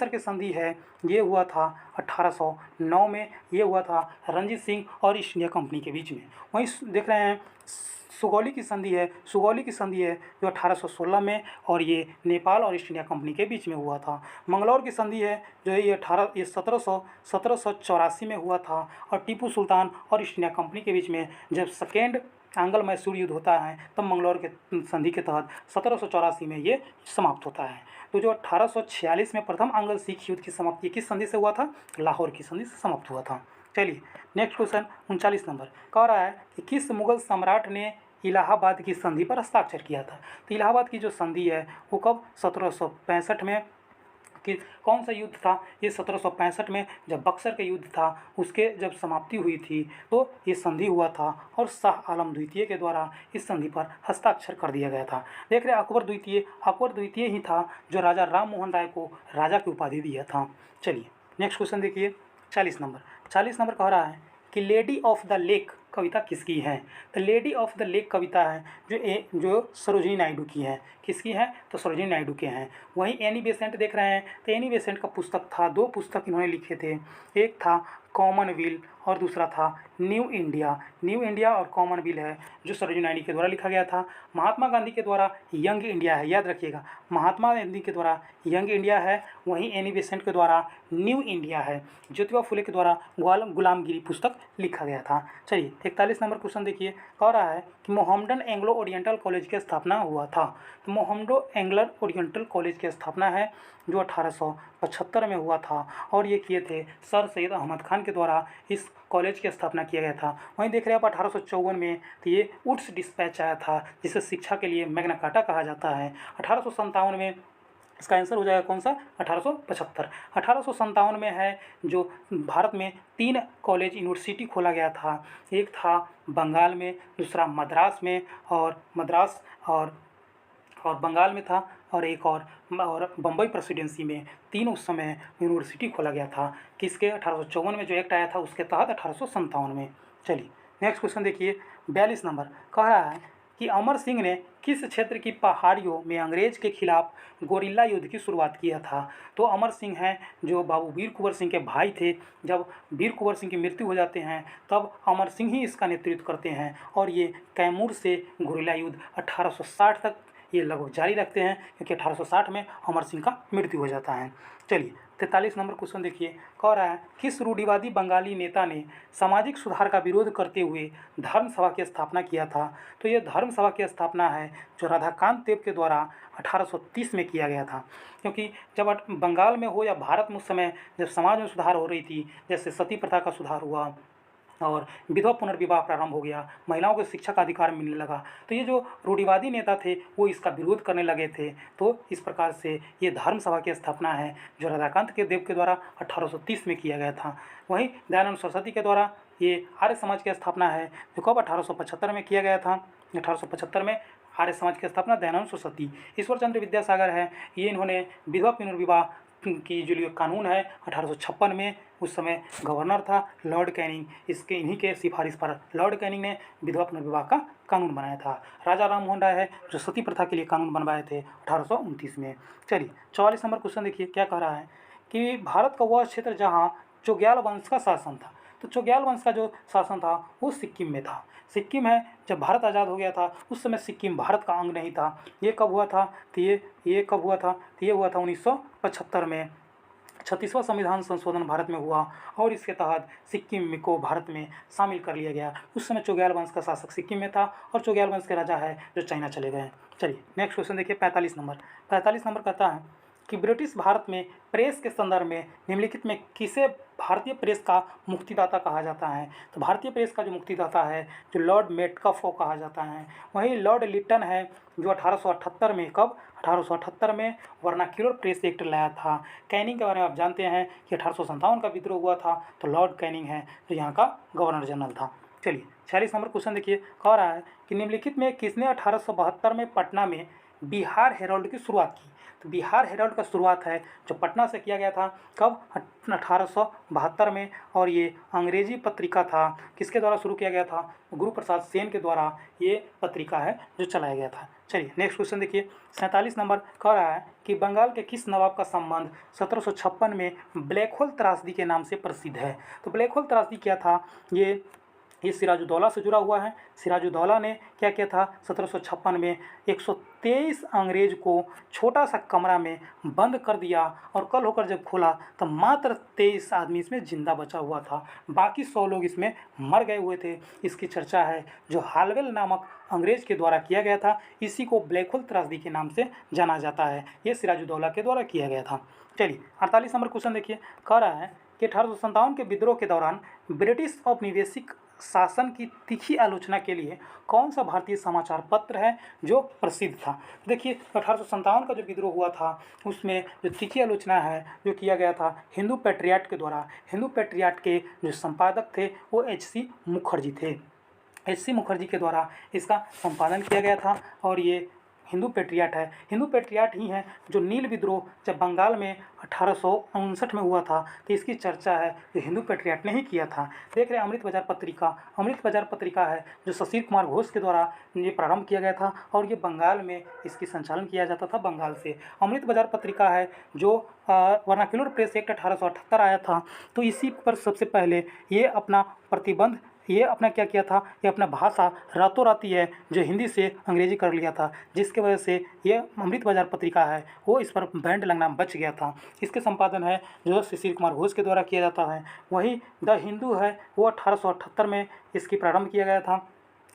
की संधि है, ये हुआ था 1809 में। ये हुआ था रणजीत सिंह और ईस्ट इंडिया कंपनी के बीच में। वहीं देख रहे हैं सुगौली की संधि है जो 1816 में और ये नेपाल और ईस्ट इंडिया कंपनी के बीच में हुआ था। मंगलौर की संधि है जो ये 1784 में हुआ था और टीपू सुल्तान और ईस्ट इंडिया कंपनी के बीच में जब सेकेंड आंग्ल मैसूर युद्ध होता है तब मंगलौर के संधि के तहत 1784 में ये समाप्त होता है। तो जो 1846 में प्रथम आंग्ल सिख युद्ध की समाप्ति किस संधि से हुआ था? लाहौर की संधि से समाप्त हुआ था। चलिए नेक्स्ट क्वेश्चन 39 नंबर कह रहा है कि किस मुगल सम्राट ने इलाहाबाद की संधि पर हस्ताक्षर किया था? तो इलाहाबाद की जो संधि है वो कब? 1765 में कि कौन सा युद्ध था? ये 1765 में जब बक्सर का युद्ध था उसके जब समाप्ति हुई थी तो ये संधि हुआ था और शाह आलम द्वितीय के द्वारा इस संधि पर हस्ताक्षर कर दिया गया था। देख रहे अकबर द्वितीय ही था जो राजा राम मोहन राय को राजा की उपाधि दिया था। चलिए नेक्स्ट क्वेश्चन देखिए 40 नंबर कह रहा है कि लेडी ऑफ द लेक कविता किसकी है? तो लेडी ऑफ द लेक कविता है जो सरोजिनी नायडू की है। किसकी है? तो सरोजिनी नायडू के हैं। वहीं एनी बेसेंट देख रहे हैं तो एनी बेसेंट का पुस्तक था, 2 पुस्तक इन्होंने लिखे थे। एक था कॉमनवेल्थ और दूसरा था न्यू इंडिया और कॉमनवेल्थ है जो सरोजिनी नायडू के द्वारा लिखा गया था। महात्मा गांधी के द्वारा यंग इंडिया है, याद रखिएगा, महात्मा गांधी के द्वारा यंग इंडिया है। वहीं एनी बेसेंट के द्वारा न्यू इंडिया है। ज्योतिबा फुले के द्वारा गुलामगिरी पुस्तक लिखा गया था। चलिए 41 नंबर क्वेश्चन देखिए, कह रहा है कि मोहम्मदन एंग्लो ओरिएंटल कॉलेज की स्थापना हुआ था। तो मोहम्मदन एंग्लो ओरिएंटल कॉलेज की स्थापना है जो 1875 में हुआ था और ये किए थे सर सैयद अहमद खान के द्वारा इस कॉलेज की स्थापना किया गया था। वहीं देख रहे हैं आप 1854 में तो ये वुड्स डिस्पैच आया था जिसे शिक्षा के लिए मैग्ना कार्टा कहा जाता है। 1857 में इसका आंसर हो जाएगा कौन सा? 1875। 1857 में है जो भारत में 3 कॉलेज यूनिवर्सिटी खोला गया था। एक था बंगाल में, दूसरा मद्रास और बंगाल में था और एक और बम्बई प्रेसिडेंसी में। 3 उस समय यूनिवर्सिटी खोला गया था। किसके? 1854 में जो एक्ट आया था उसके तहत 1857 में। चलिए नेक्स्ट क्वेश्चन देखिए 42 नंबर, कह रहा है कि अमर सिंह ने किस क्षेत्र की पहाड़ियों में अंग्रेज के खिलाफ गोरिल्ला युद्ध की शुरुआत किया था? तो अमर सिंह हैं जो बाबू वीर कुंवर सिंह के भाई थे। जब वीर कुंवर सिंह की मृत्यु हो जाते हैं तब अमर सिंह ही इसका नेतृत्व करते हैं और ये कैमूर से गोरिल्ला युद्ध 1860 तक ये लगभग जारी रखते हैं क्योंकि 1860 में अमर सिंह का मृत्यु हो जाता है। चलिए 43 नंबर क्वेश्चन देखिए, कह रहा है किस रूढ़िवादी बंगाली नेता ने सामाजिक सुधार का विरोध करते हुए धर्म सभा की स्थापना किया था? तो ये धर्म सभा की स्थापना है जो राधाकांत देव के द्वारा 1830 में किया गया था। क्योंकि जब बंगाल में हो या भारत में उस समय जब समाज में सुधार हो रही थी, जैसे सती प्रथा का सुधार हुआ और विधवा पुनर्विवाह प्रारंभ हो गया, महिलाओं को शिक्षा का अधिकार मिलने लगा, तो ये जो रूढ़िवादी नेता थे वो इसका विरोध करने लगे थे। तो इस प्रकार से ये धर्म सभा की स्थापना है जो राधाकांत के देव के द्वारा 1830 में किया गया था। वहीं दयानंद सरस्वती के द्वारा ये आर्य समाज की स्थापना है जो कब 1875 में किया गया था। 1875 में आर्य समाज की स्थापना दयानंद सरस्वती। ईश्वर चंद्र विद्यासागर है, ये इन्होंने विधवा पुनर्विवाह की जो कानून है 1856 में, उस समय गवर्नर था लॉर्ड कैनिंग, इन्हीं के सिफारिश पर लॉर्ड कैनिंग ने विधवा पुनर्विवाह का कानून बनाया था। राजा राम मोहन राय है जो सती प्रथा के लिए कानून बनवाए थे 1829 में। चलिए 44 नंबर क्वेश्चन देखिए, क्या कह रहा है कि भारत का वह क्षेत्र जहाँ चोग्याल वंश का शासन था। तो चोग्याल वंश का जो शासन था वो सिक्किम में था। सिक्किम है जब भारत आज़ाद हो गया था उस समय सिक्किम भारत का अंग नहीं था। ये कब हुआ था? तो ये कब हुआ था? तो ये हुआ था 1975 में। 36वां संविधान संशोधन भारत में हुआ और इसके तहत सिक्किम को भारत में शामिल कर लिया गया। उस समय चोग्याल वंश का शासक सिक्किम में था और चोग्याल वंश के राजा है जो चाइना चले गए। चलिए नेक्स्ट क्वेश्चन देखिए 45 नंबर कहता है कि ब्रिटिश भारत में प्रेस के संदर्भ में निम्नलिखित में किसे भारतीय प्रेस का मुक्तिदाता कहा जाता है? तो भारतीय प्रेस का जो मुक्तिदाता है जो लॉर्ड मेटकफ को कहा जाता है। वहीं लॉर्ड लिट्टन है जो 1878 में, कब? 1878 में वर्नाक्यूलर प्रेस एक्ट लाया था। कैनिंग के बारे में आप जानते हैं कि 1857 का विद्रोह हुआ था, तो लॉर्ड कैनिंग है जो यहाँ का गवर्नर जनरल था। चलिए 46 नंबर क्वेश्चन देखिए, कह रहा है कि निम्नलिखित में किसने 1872 में पटना में बिहार हेराल्ड की शुरुआत की? तो बिहार हेराल्ड का शुरुआत है जो पटना से किया गया था, कब? 1872 में और ये अंग्रेजी पत्रिका था। किसके द्वारा शुरू किया गया था? गुरु प्रसाद सेन के द्वारा ये पत्रिका है जो चलाया गया था। चलिए नेक्स्ट क्वेश्चन देखिए 47 नंबर, कह रहा है कि बंगाल के किस नवाब का संबंध 1756 में ब्लैक होल त्रासदी के नाम से प्रसिद्ध है? तो ब्लैक होल त्रासदी क्या था? ये सिराजुद्दौला से जुड़ा हुआ है। सिराजुद्दौला ने क्या किया था? 1756 में 123 अंग्रेज को छोटा सा कमरा में बंद कर दिया और कल होकर जब खोला तो मात्र 23 आदमी इसमें जिंदा बचा हुआ था, बाकी 100 लोग इसमें मर गए हुए थे। इसकी चर्चा है जो हालवेल नामक अंग्रेज के द्वारा किया गया था, इसी को ब्लैक होल त्रासदी के नाम से जाना जाता है। ये सिराजुद्दौला के द्वारा किया गया था। चलिए 48 नंबर क्वेश्चन देखिए, कह रहा है कि 1857 के विद्रोह के दौरान ब्रिटिश औपनिवेशिक शासन की तीखी आलोचना के लिए कौन सा भारतीय समाचार पत्र है जो प्रसिद्ध था? देखिए 1857 का जो विद्रोह हुआ था उसमें जो तीखी आलोचना है जो किया गया था हिंदू पैट्रियट के द्वारा। हिंदू पैट्रियट के जो संपादक थे वो एच.सी. मुखर्जी थे। एच.सी. मुखर्जी के द्वारा इसका संपादन किया गया था और ये हिंदू पैट्रियट है। हिंदू पैट्रियट ही है जो नील विद्रोह जब बंगाल में 1859 में हुआ था तो इसकी चर्चा है जो हिंदू पैट्रियट ने ही किया था। देख रहे हैं अमृत बाजार पत्रिका। अमृत बाजार पत्रिका है जो शशिर कुमार घोष के द्वारा ये प्रारंभ किया गया था और ये बंगाल में इसकी संचालन किया जाता था बंगाल से। अमृत बाजार पत्रिका है जो वर्नाक्युलर प्रेस एक्ट 1878 आया था तो इसी पर सबसे पहले ये अपना प्रतिबंध ये अपना क्या किया था, ये अपना भाषा रातों रात ही है जो हिंदी से अंग्रेजी कर लिया था, जिसके वजह से ये अमृत बाजार पत्रिका है वो इस पर बैंड लगना बच गया था। इसके संपादन है जो शिशिर कुमार घोष के द्वारा किया जाता है। वहीं द हिंदू है वो 1878 में इसकी प्रारंभ किया गया था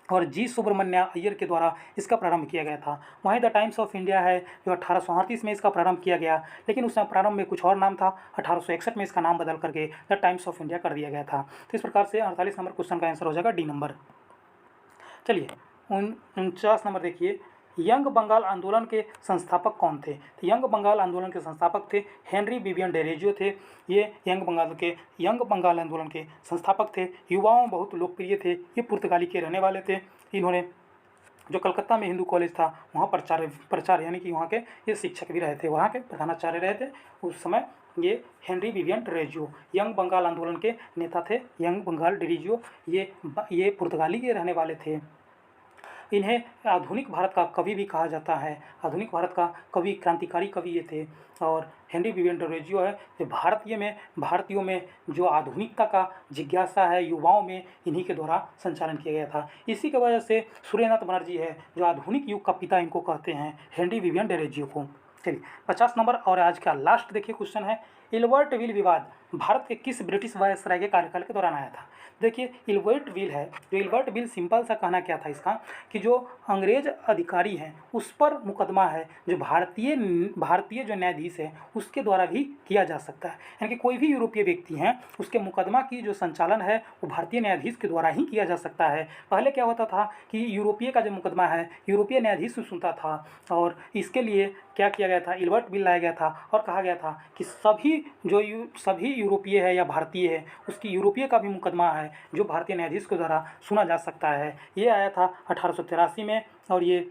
और जी सुब्रमण्य अय्यर के द्वारा इसका प्रारंभ किया गया था। वहीं द टाइम्स ऑफ इंडिया है जो 1838 में इसका प्रारंभ किया गया, लेकिन उस प्रारंभ में कुछ और नाम था। 1861 में इसका नाम बदल करके द टाइम्स ऑफ इंडिया कर दिया गया था। तो इस प्रकार से 48 नंबर क्वेश्चन का आंसर हो जाएगा डी नंबर। चलिए 49 नंबर देखिए, यंग बंगाल आंदोलन के संस्थापक कौन थे? तो यंग बंगाल आंदोलन के संस्थापक थे हेनरी विवियन डेरेजियो थे। ये यंग बंगाल आंदोलन के संस्थापक थे। युवाओं में बहुत लोकप्रिय थे। ये पुर्तगाली के रहने वाले थे। इन्होंने जो कलकत्ता में हिंदू कॉलेज था वहाँ प्रचार यानी कि वहाँ के ये शिक्षक भी रहे थे, वहाँ के प्रधानाचार्य रहे थे उस समय। ये Henry Vivian Derozio young Bengal आंदोलन के नेता थे। यंग बंगाल डेरेजियो ये पुर्तगाली के रहने वाले थे। इन्हें आधुनिक भारत का कवि भी कहा जाता है। आधुनिक भारत का कवि, क्रांतिकारी कवि ये थे। और हेनरी विवियन डेरेजियो है जो भारतीयों में जो आधुनिकता का जिज्ञासा है युवाओं में, इन्हीं के द्वारा संचालन किया गया था। इसी की वजह से सूर्यनाथ बनर्जी है जो आधुनिक युग का पिता इनको कहते हैं, हेनरी विवियन डेरेजियो को। चलिए 50 नंबर और आज का लास्ट देखिए क्वेश्चन है, इल्बर्ट विल विवाद भारत के किस ब्रिटिश वायसराय के कार्यकाल के दौरान आया था? देखिए इल्बर्ट विल है जो इल्बर्ट विल सिंपल सा कहना क्या था इसका कि जो अंग्रेज अधिकारी हैं उस पर मुकदमा है जो भारतीय जो न्यायाधीश है उसके द्वारा भी किया जा सकता है। यानी कि कोई भी यूरोपीय व्यक्ति हैं उसके मुकदमा की जो संचालन है वो भारतीय न्यायाधीश के द्वारा ही किया जा सकता है। पहले क्या होता था कि यूरोपीय का जो मुकदमा है यूरोपीय न्यायाधीश सुनता था और इसके लिए क्या किया गया था, इल्बर्ट विल लाया गया था और कहा गया था कि सभी यूरोपीय है या भारतीय है उसकी यूरोपीय का भी मुकदमा है जो भारतीय न्यायाधीश के द्वारा सुना जा सकता है। ये आया था 1883 में और ये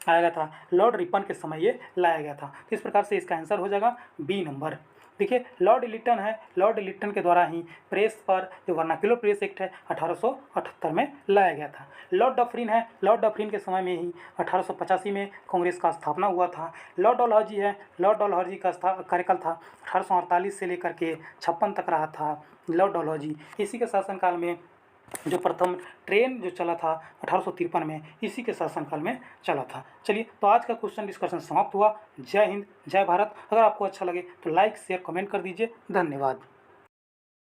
आया गया था लॉर्ड रिपन के समय ये लाया गया था। तो इस प्रकार से इसका आंसर हो जाएगा बी नंबर। देखिए लॉर्ड लिट्टन है, लॉर्ड लिट्टन के द्वारा ही प्रेस पर जो वर्नाक्युलर प्रेस एक्ट है 1878 में लाया गया था। लॉर्ड डफरिन है, लॉर्ड डफरिन के समय में ही 1885 में कांग्रेस का स्थापना हुआ था। लॉर्ड डलहौजी है, लॉर्ड डलहौजी का कार्यकाल था 1848 से लेकर के 56 तक रहा था लॉर्ड डलहौजी। इसी के शासनकाल में जो प्रथम ट्रेन जो चला था 1853 में इसी के शासनकाल में चला था। चलिए तो आज का क्वेश्चन डिस्कशन समाप्त हुआ। जय हिंद, जय भारत। अगर आपको अच्छा लगे तो लाइक शेयर कमेंट कर दीजिए। धन्यवाद।